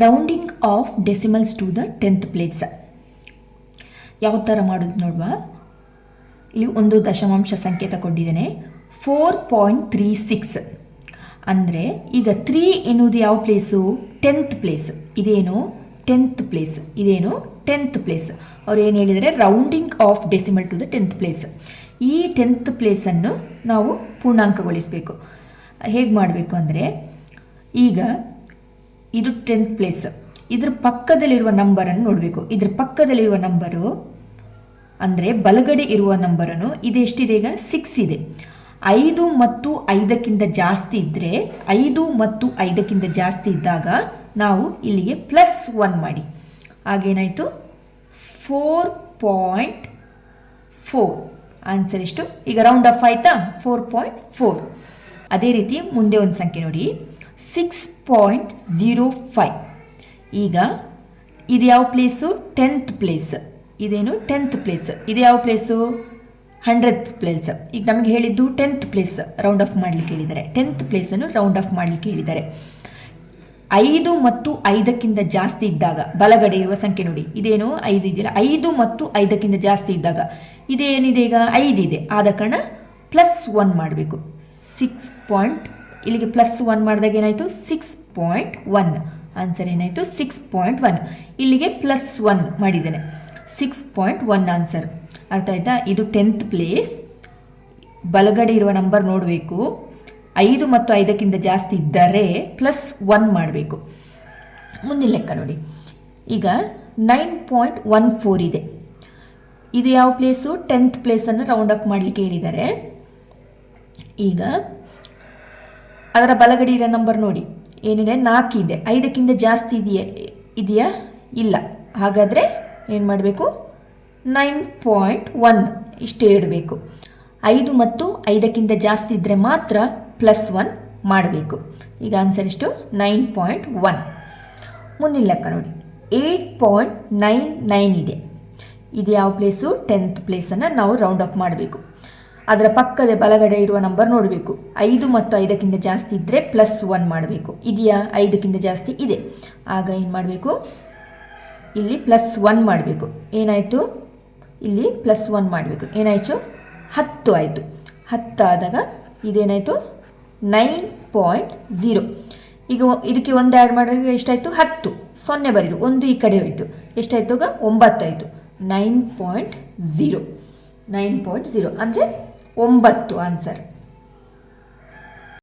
Rounding off decimals to the 10th place ಯಾವ ಥರ ಮಾಡೋದು ನೋಡುವ. ಇಲ್ಲಿ ಒಂದು ದಶಮಾಂಶ ಸಂಖ್ಯೆ ತಗೊಂಡಿದ್ದೇನೆ 4.36. ಅಂದರೆ ಈಗ 3 ಎನ್ನುವುದು ಯಾವ ಪ್ಲೇಸು? 10th place. ಇದೇನು 10th ಪ್ಲೇಸ್. ಇದೇನು 10th ಪ್ಲೇಸ್. ಅವ್ರು ಏನು ಹೇಳಿದರೆ rounding off decimal to the 10th place. ಈ 10th ಪ್ಲೇಸನ್ನು ನಾವು ಪೂರ್ಣಾಂಕಗೊಳಿಸಬೇಕು. ಹೇಗೆ ಮಾಡಬೇಕು ಅಂದರೆ, ಈಗ ಇದು 10th ಪ್ಲೇಸ್, ಇದ್ರ ಪಕ್ಕದಲ್ಲಿರುವ ನಂಬರನ್ನು ನೋಡಬೇಕು. ಇದ್ರ ಪಕ್ಕದಲ್ಲಿರುವ ನಂಬರು ಅಂದರೆ ಬಲಗಡೆ ಇರುವ ನಂಬರನ್ನು ಇದೆಷ್ಟಿದೆ? ಈಗ 6 ಇದೆ. 5 ಮತ್ತು 5ಕ್ಕಿಂತ ಜಾಸ್ತಿ ಇದ್ದರೆ, 5 ಮತ್ತು 5ಕ್ಕಿಂತ ಜಾಸ್ತಿ ಇದ್ದಾಗ ನಾವು ಇಲ್ಲಿಗೆ +1 ಮಾಡಿ. ಆಗೇನಾಯಿತು? 4.4. ಆನ್ಸರ್ ಎಷ್ಟು? ಈಗ ರೌಂಡ್ ಆಫ್ ಆಯಿತಾ? 4.4. ಅದೇ ರೀತಿ ಮುಂದೆ ಒಂದು ಸಂಖ್ಯೆ ನೋಡಿ, 6.05. ಈಗ ಇದು ಯಾವ ಪ್ಲೇಸು? 10th place. ಇದೇನು 10th ಪ್ಲೇಸ್. ಇದು ಯಾವ ಪ್ಲೇಸು? 100th place. ಈಗ ನಮಗೆ ಹೇಳಿದ್ದು 10th ಪ್ಲೇಸ್ ರೌಂಡ್ ಆಫ್ ಮಾಡಲಿಕ್ಕೆ ಹೇಳಿದ್ದಾರೆ. 10th ಪ್ಲೇಸನ್ನು ರೌಂಡ್ ಆಫ್ ಮಾಡಲಿಕ್ಕೆ ಹೇಳಿದ್ದಾರೆ. 5 ಮತ್ತು 5ಕ್ಕಿಂತ ಜಾಸ್ತಿ ಇದ್ದಾಗ ಬಲಗಡೆ ಇರುವ ಸಂಖ್ಯೆ ನೋಡಿ, ಇದೇನು 5 ಇದೆಯಲ್ಲ, 5 ಮತ್ತು 5ಕ್ಕಿಂತ ಜಾಸ್ತಿ ಇದ್ದಾಗ ಇದೇನಿದೆ? ಈಗ 5 ಇದೆ. ಆದ ಕಾರಣ +1 ಮಾಡಬೇಕು. 6. ಇಲ್ಲಿಗೆ +1 ಮಾಡಿದಾಗ ಏನಾಯಿತು? 6.1. ಆನ್ಸರ್ ಏನಾಯಿತು? 6.1. ಇಲ್ಲಿಗೆ +1 ಮಾಡಿದ್ದೇನೆ, 6.1 ಆನ್ಸರ್. ಅರ್ಥ ಆಯ್ತಾ? ಇದು 10th ಪ್ಲೇಸ್. ಬಲಗಡೆ ಇರುವ ನಂಬರ್ ನೋಡಬೇಕು. 5 ಮತ್ತು 5ಕ್ಕಿಂತ ಜಾಸ್ತಿ ಇದ್ದರೆ +1 ಮಾಡಬೇಕು. ಮುಂದಿನ ಲೆಕ್ಕ ನೋಡಿ. ಈಗ 9.14 ಇದೆ. ಇದು ಯಾವ ಪ್ಲೇಸು? 10th ಪ್ಲೇಸನ್ನು ರೌಂಡ್ ಆಫ್ ಮಾಡಲಿಕ್ಕೆ ಹೇಳಿದ್ದಾರೆ. ಈಗ ಅದರ ಬಲಗಡೆ ಇರೋ ನಂಬರ್ ನೋಡಿ, ಏನಿದೆ? 4 ಇದೆ. 5ಕ್ಕಿಂತ ಜಾಸ್ತಿ ಇದೆಯಾ? ಇಲ್ಲ. ಹಾಗಾದರೆ ಏನು ಮಾಡಬೇಕು? 9.1 ಇಷ್ಟೇ ಇಡಬೇಕು. 5 ಮತ್ತು 5ಕ್ಕಿಂತ ಜಾಸ್ತಿ ಇದ್ದರೆ ಮಾತ್ರ +1 ಮಾಡಬೇಕು. ಈಗ ಆನ್ಸರ್ ಎಷ್ಟು? 9.1. ಮುಂದಿನ ಲೆಕ್ಕ ನೋಡಿ, 8.99 ಇದೆ. ಇದು ಯಾವ ಪ್ಲೇಸು? 10th ಪ್ಲೇಸನ್ನು ನಾವು ರೌಂಡ್ ಆಫ್ ಮಾಡಬೇಕು. ಅದರ ಪಕ್ಕದ ಬಲಗಡೆ ಇರುವ ನಂಬರ್ ನೋಡಬೇಕು. 5 ಮತ್ತು 5ಕ್ಕಿಂತ ಜಾಸ್ತಿ ಇದ್ದರೆ +1 ಮಾಡಬೇಕು. ಇದೆಯಾ? 5ಕ್ಕಿಂತ ಜಾಸ್ತಿ ಇದೆ. ಆಗ ಏನು ಮಾಡಬೇಕು? ಇಲ್ಲಿ +1 ಮಾಡಬೇಕು. ಏನಾಯಿತು? ಇಲ್ಲಿ +1 ಮಾಡಬೇಕು. ಏನಾಯಿತು? 10 ಆಯಿತು. 10 ಆದಾಗ ಇದೇನಾಯಿತು? 9.0. ಈಗ ಇದಕ್ಕೆ 1 ಆ್ಯಡ್ ಮಾಡಿದ್ರೆ ಎಷ್ಟಾಯಿತು? 10. 0 ಬರೀರು, 1 ಈ ಕಡೆ ಹೋಯಿತು. ಎಷ್ಟಾಯಿತು? ಈಗ 9 ಆಯಿತು. 9.0. 9.0 ಅಂದರೆ 9 ಆನ್ಸರ್.